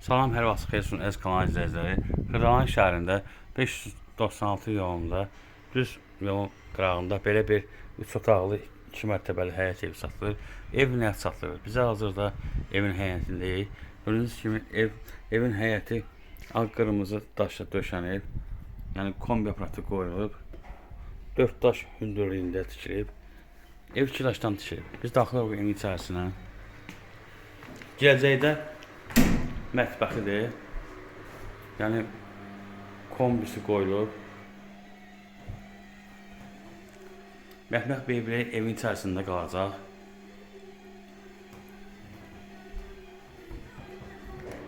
Salam, hər vaxt xeyir olsun, kanal izləyiciləri. Xırdalan şəhərində 596 yolunda düz yolun qırağında belə bir 3 otaqlı 2 mərtəbəli həyət evi satılır. Ev nəyə satılır? Bizə hazırda evin həyətindəyik. Gördüyünüz kimi evin həyəti ağ qırmızı daşla döşənib. Yəni kombi aparatı qoyulub. 4 daş hündürlüyündə tikilib. Ev 2 daşdan tikilib. Biz daxilıq evin içərisinə. Gələcəkdə mətbəxidir. Yəni kombisi qoyulub. Mətbəx beybliyi evin içərisində qalacaq.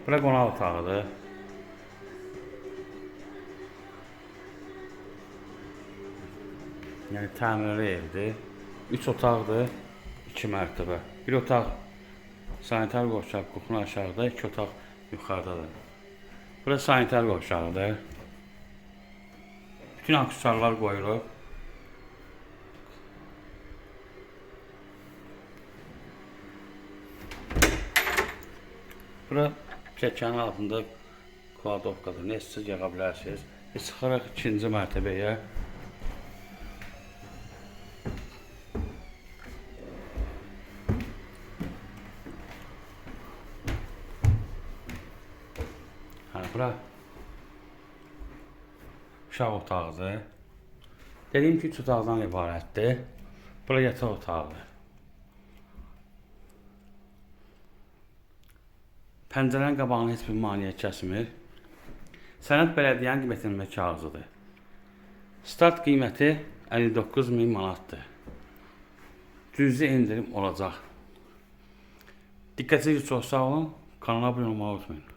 Bura qonaq otağıdır. Yəni təmirli evdir. 3 otaqdır, 2 mərtəbə. Bir otaq sanitar qovşaq, qapının aşağıda, 2 otaq yuxarıdadır. Burası sanitar qovşağıdır. Bütün aksesuarlar qoyulub. Bura pilləkənin altında kladovkadır. Nə istəyirsiniz yağa bilərsiniz. Biz çıxaraq 2-ci mərtəbəyə. Bura uşaq otağıdır. Dediyim ki, 3 otaqdan ibarətdir. Bura yataq otağıdır. Pəncərənin qabağını heç bir maneə kəsmir. Sənəd bələdiyyənin qiymətləndirmə kağızıdır. Start qiyməti 59.000 manatdır. Cüzi indirim olacaq. Diqqətiniz çox sağ olun. Kanala abunə olmayı unutmayın.